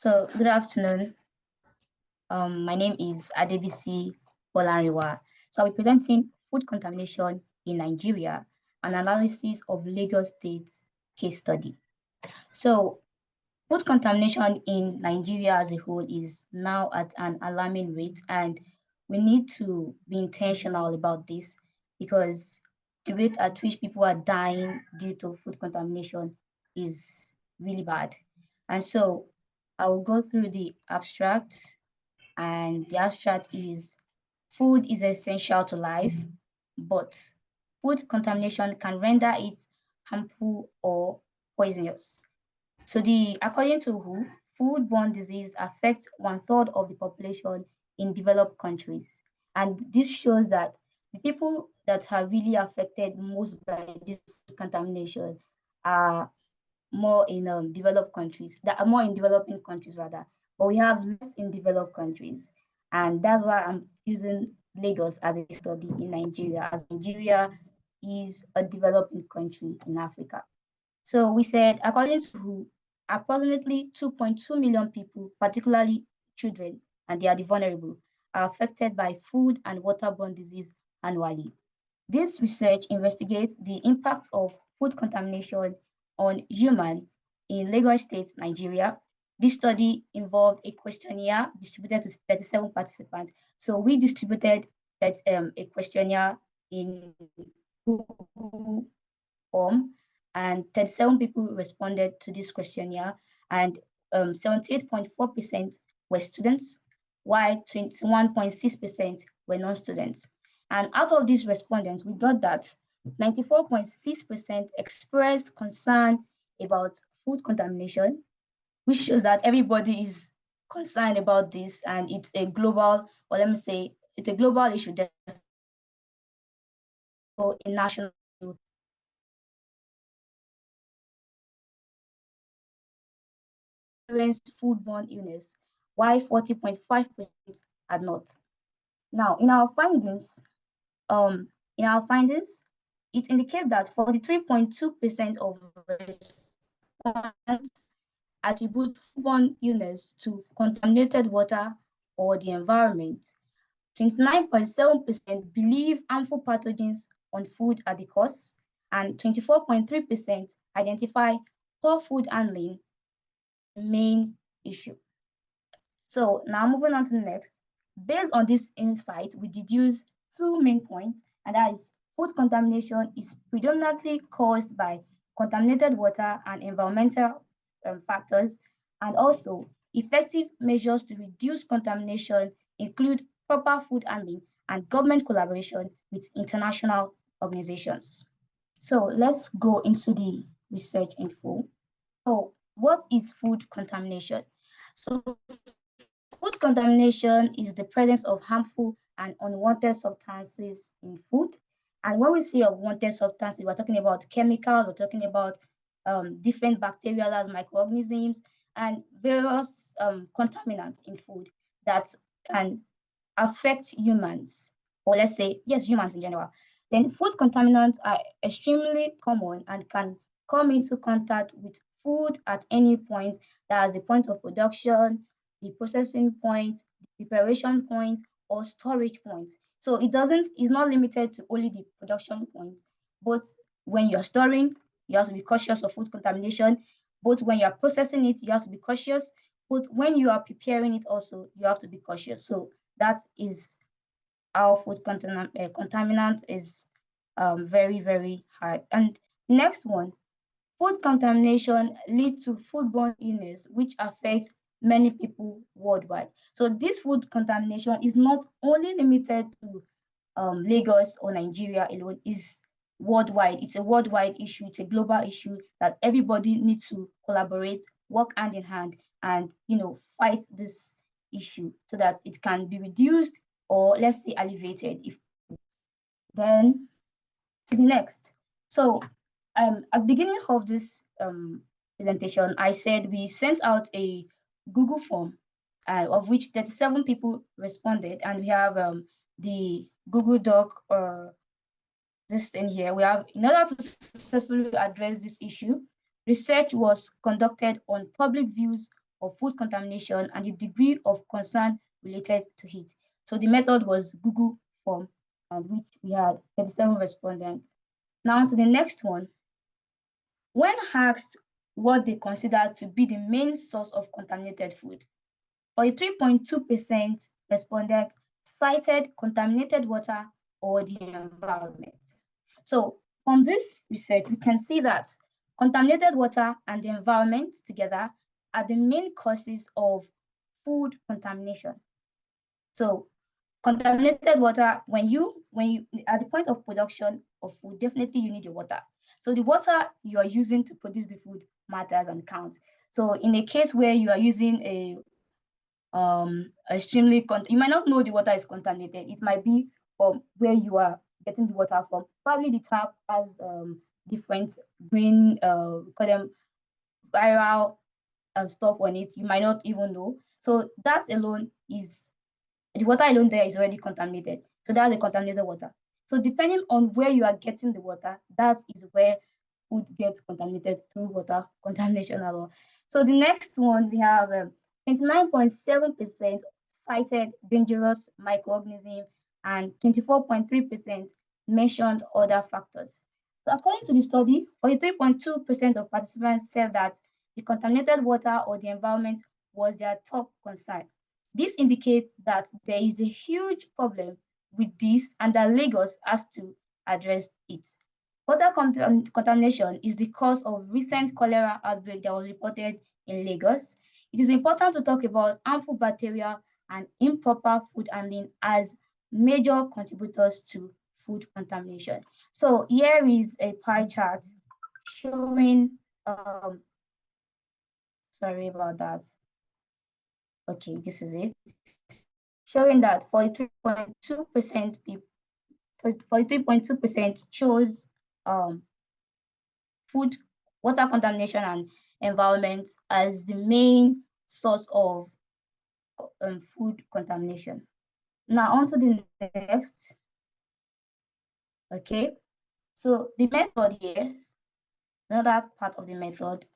So good afternoon. My name is Adebisi Bolarinwa. So I'll be presenting food contamination in Nigeria, an analysis of Lagos State case study. So food contamination in Nigeria as a whole is now at an alarming rate, and we need to be intentional about this because the rate at which people are dying due to food contamination is really bad. And so I will go through the abstract, and the abstract is food is essential to life, but food contamination can render it harmful or poisonous. So according to WHO, foodborne disease affects 1/3 of the population in developed countries. And this shows that the people that are really affected most by this contamination are more in developed countries, that are more in developing countries rather, but we have less in developed countries. And that's why I'm using Lagos as a study in Nigeria, as Nigeria is a developing country in Africa. So we said, according to WHO, approximately 2.2 million people, particularly children, and they are the vulnerable, are affected by food and waterborne disease annually. This research investigates the impact of food contamination on humans in Lagos State, Nigeria. This study involved a questionnaire distributed to 37 participants. So we distributed a questionnaire in Google Form, and 37 people responded to this questionnaire, and 78.4% were students, while 21.6% were non-students. And out of these respondents, we got that 94.6% expressed concern about food contamination, which shows that everybody is concerned about this, and it's a global, or let me say, it's a global issue, or a national issue. Foodborne illness, while 40.5% are not. Now, in our findings, it indicates that 43.2% of respondents attribute foodborne illness to contaminated water or the environment. 29.7% believe harmful pathogens on food are the cause, and 24.3% identify poor food handling main issue. So now moving on to the next. Based on this insight, we deduce two main points, and that is food contamination is predominantly caused by contaminated water and environmental factors, and also effective measures to reduce contamination include proper food handling and government collaboration with international organizations. So let's go into the research in full. So what is food contamination? So food contamination is the presence of harmful and unwanted substances in food. And when we say unwanted substances, we're talking about chemicals, we're talking about different bacterial microorganisms and various contaminants in food that can affect humans, or let's say, yes, humans in general. Then food contaminants are extremely common and can come into contact with food at any point. That is the point of production, the processing point, the preparation point, or storage point. So it's not limited to only the production point, but when you're storing, you have to be cautious of food contamination. But when you're processing it, you have to be cautious. But when you are preparing it also, you have to be cautious. So that is how food contaminant is very, very hard. And next one, food contamination leads to foodborne illness, which affects many people worldwide. So this food contamination is not only limited to Lagos or Nigeria alone, is worldwide. It's a worldwide issue. It's a global issue that everybody needs to collaborate, work hand in hand, and fight this issue so that it can be reduced, or let's say alleviated. Then to the next. So at the beginning of this presentation, I said we sent out a Google form of which 37 people responded, and we have the Google Doc or this thing here. We have, in order to successfully address this issue, research was conducted on public views of food contamination and the degree of concern related to it. So the method was Google form, and which we had 37 respondents. Now to the next one. When asked what they consider to be the main source of contaminated food, 43.2% respondents cited contaminated water or the environment. So from this research, we can see that contaminated water and the environment together are the main causes of food contamination. So contaminated water, when you at the point of production of food, definitely you need the water. So the water you are using to produce the food matters and counts. So in a case where you are using a extremely you might not know the water is contaminated. It might be from where you are getting the water from. Probably the tap has different green call them viral stuff on it. You might not even know. So that alone is the water alone there is already contaminated. So that's the contaminated water. So depending on where you are getting the water, that is where food gets contaminated through water contamination at all. So the next one, we have 29.7% cited dangerous microorganism and 24.3% mentioned other factors. So according to the study, 43.2% of participants said that the contaminated water or the environment was their top concern. This indicates that there is a huge problem with this and that Lagos has to address it. Water contamination is the cause of recent cholera outbreak that was reported in Lagos. It is important to talk about harmful bacteria and improper food handling as major contributors to food contamination. So here is a pie chart showing, sorry about that. Okay, this is it. Showing that 43.2% people, 43.2% chose food, water contamination and environment as the main source of food contamination. Now on to the next. Okay, so the method here, another part of the method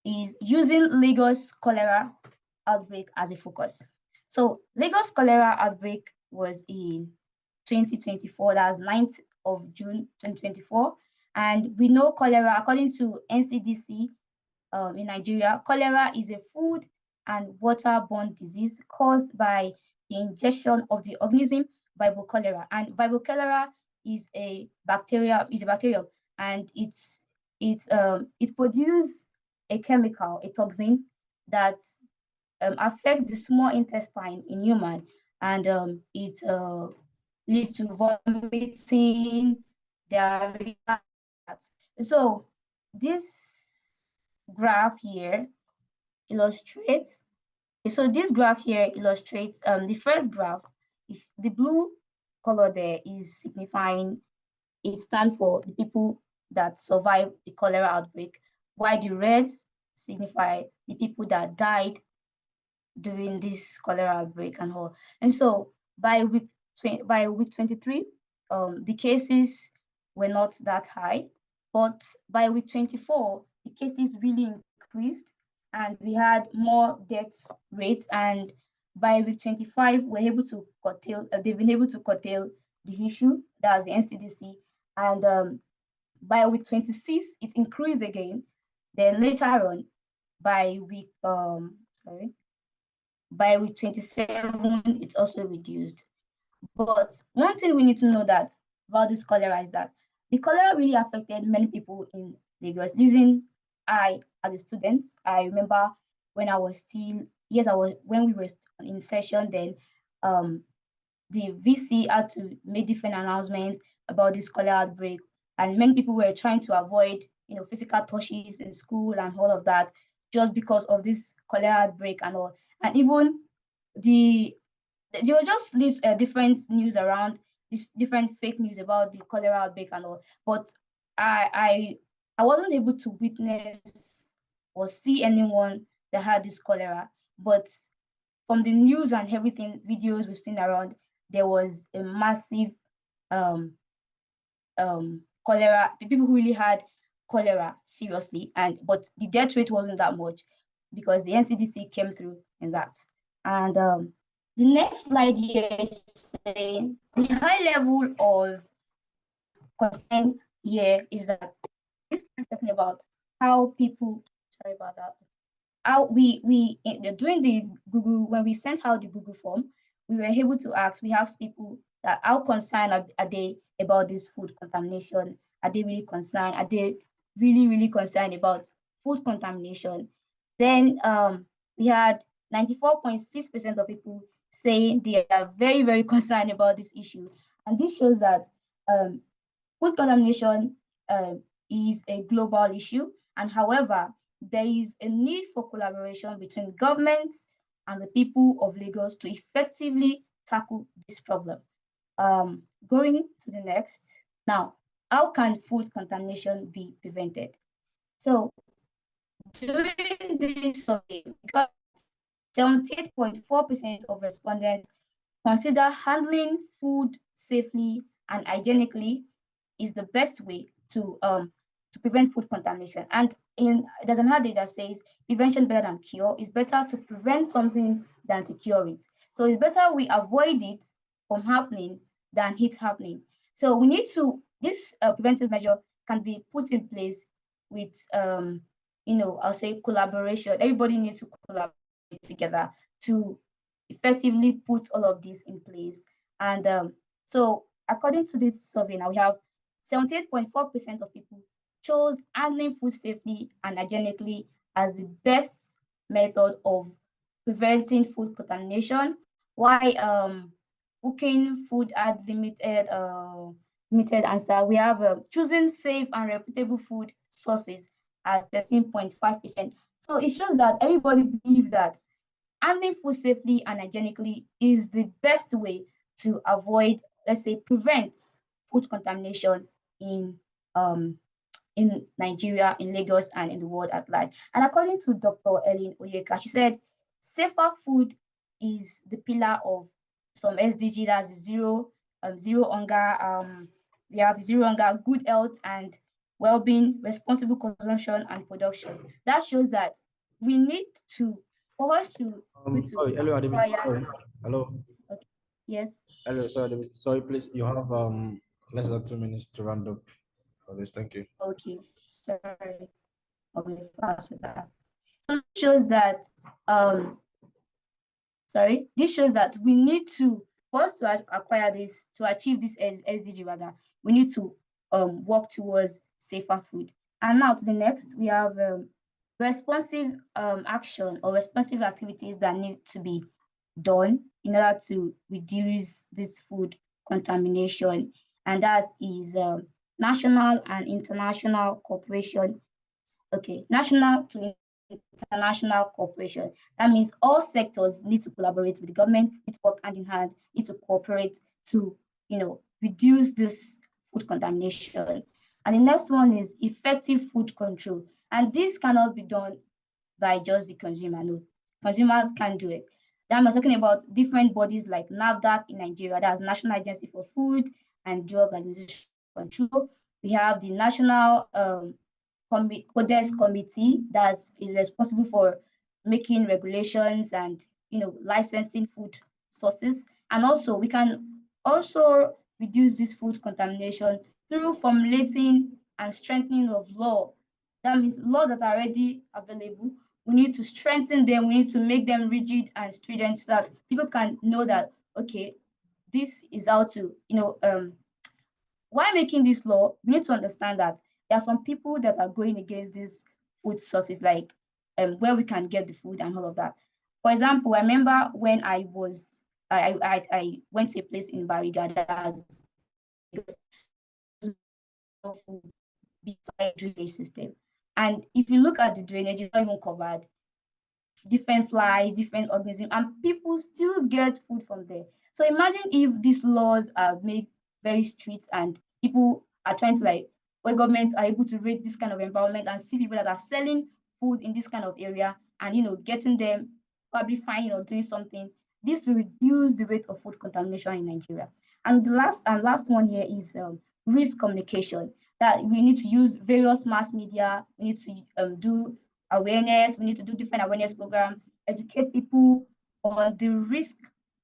is using Lagos cholera outbreak as a focus. So Lagos cholera outbreak was in 2024, that's 9th of June 2024. And we know cholera, according to NCDC in Nigeria, cholera is a food and waterborne disease caused by the ingestion of the organism Vibrio cholera. And Vibrio cholera is a bacterium, and it produces a chemical, a toxin that affect the small intestine in human, and it leads to vomiting, diarrhea. So this graph here illustrates. So this graph here illustrates. The first graph is the blue color there is signifying. It stands for the people that survived the cholera outbreak, while the red signify the people that died during this cholera outbreak and all. And so by week 23, the cases were not that high, but by week 24, the cases really increased and we had more death rates. And by week 25, we're able to curtail, they've been able to curtail the issue, that's the NCDC. And by week 26, it increased again. Then later on, by week, by week 27, it's also reduced. But one thing we need to know that about this cholera is that the cholera really affected many people in Lagos. I, as a student, I remember when I was still, yes, when we were in session, then the VC had to make different announcements about this cholera outbreak, and many people were trying to avoid, physical touches in school and all of that, just because of this cholera outbreak and all. And even there were just different news around, this different fake news about the cholera outbreak and all. But I wasn't able to witness or see anyone that had this cholera. But from the news and everything, videos we've seen around, there was a massive cholera. The people who really had cholera seriously, but the death rate wasn't that much. because the NCDC came through in that. And the next slide here is saying the high level of concern here is that this is talking about how people, sorry about that, how during the Google, when we sent out the Google form, we asked people that how concerned are they about this food contamination? Are they really concerned? Are they really concerned about food contamination? Then we had 94.6% of people saying they are very concerned about this issue. And this shows that um, food contamination is a global issue, and however, there is a need for collaboration between governments and the people of Lagos to effectively tackle this problem. Going to the next. Now, how can food contamination be prevented? So, during this survey, we got 78.4% of respondents consider handling food safely and hygienically is the best way to prevent food contamination. And there's an adage that says prevention better than cure. It's better to prevent something than to cure it. So it's better we avoid it from happening than it happening. So we need to, this preventive measure can be put in place with I'll say collaboration. Everybody needs to collaborate together to effectively put all of this in place. And so according to this survey, now we have 78.4% of people chose handling food safely and hygienically as the best method of preventing food contamination. Why cooking food had limited answer. We have choosing safe and reputable food sources as 13.5%. So it shows that everybody believes that handling food safely and hygienically is the best way to avoid, let's say, prevent food contamination in Nigeria, in Lagos, and in the world at large. And according to Dr. Ellen Oyeka, she said, safer food is the pillar of some SDG, that's zero hunger. We have zero hunger, good health and well-being, responsible consumption and production. That shows that we need to, for us to, sorry, hello, Adebisi. Sorry. Hello. Okay. Yes. Hello, sorry, Adebisi. Sorry, please. You have less than 2 minutes to round up for this. Thank you. Okay. Sorry. I'll be fast with that. So this shows that this shows that we need to, for us to acquire this, to achieve this SDG rather, we need to work towards safer food. And now to the next, we have responsive action or responsive activities that need to be done in order to reduce this food contamination, and that is national and international cooperation. Okay, national to international cooperation. That means all sectors need to collaborate with the government, need to work hand in hand, need to cooperate to, reduce this food contamination. And the next one is effective food control. And this cannot be done by just the consumer. No, consumers can't do it. Then we're talking about different bodies like NAFDAC in Nigeria, that's National Agency for Food and Drug Administration Control. We have the National Codex Committee that's responsible for making regulations and licensing food sources. And also we can also reduce this food contamination through formulating and strengthening of law. That means laws that are already available, we need to strengthen them, we need to make them rigid and stringent so that people can know that, okay, this is how to, while making this law, we need to understand that there are some people that are going against these food sources, like where we can get the food and all of that. For example, I remember when I went to a place in Bariga that has food beside drainage system. And if you look at the drainage, it's not even covered. Different flies, different organisms, and people still get food from there. So imagine if these laws are made very strict and people are trying to where governments are able to rate this kind of environment and see people that are selling food in this kind of area and getting them probably fine or doing something. This will reduce the rate of food contamination in Nigeria. And the last one here is risk communication, that we need to use various mass media. We need to do awareness. We need to do different awareness program, educate people on the risk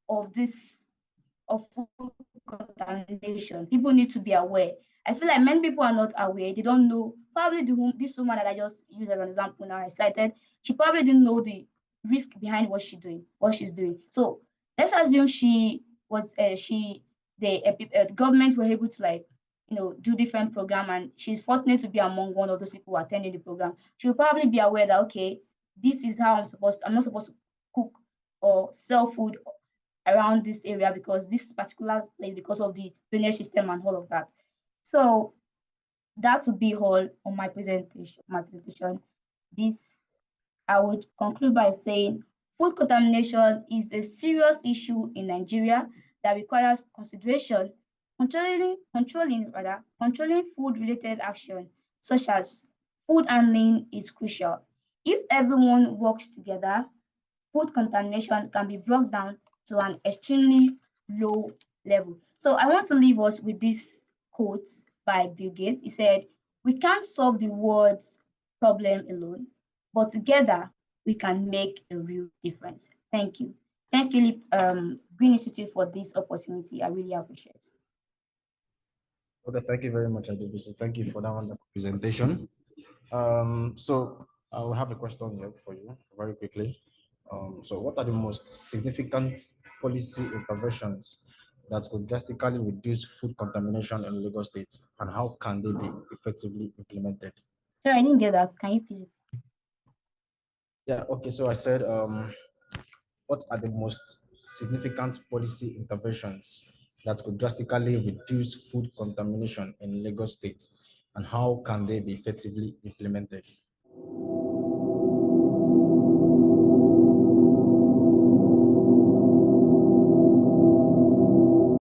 of food contamination. People need to be aware. I feel like many people are not aware. They don't know. Probably this woman that I just used as an example now, I cited, she probably didn't know the risk behind what she's doing. So let's assume she was the government were able to, like, do different program, and she's fortunate to be among one of those people who attending the program. She'll probably be aware that, okay, this is how I'm not supposed to cook or sell food around this area, because this particular place, because of the drainage system and all of that. So that would be all on my presentation. This I would conclude by saying food contamination is a serious issue in Nigeria that requires controlling food-related action, such as food handling, is crucial. If everyone works together, food contamination can be brought down to an extremely low level. So I want to leave us with this quote by Bill Gates. He said, "We can't solve the world's problem alone, but together we can make a real difference." Thank you. Thank you, Green Institute, for this opportunity. I really appreciate it. Okay, thank you very much, Adebisi. Thank you for that wonderful presentation. So I will have a question here for you very quickly. So what are the most significant policy interventions that could drastically reduce food contamination in Lagos State, and how can they be effectively implemented? Sorry, I didn't get that. Can you please? Yeah, okay. So I said, what are the most significant policy interventions that could drastically reduce food contamination in Lagos State, and how can they be effectively implemented?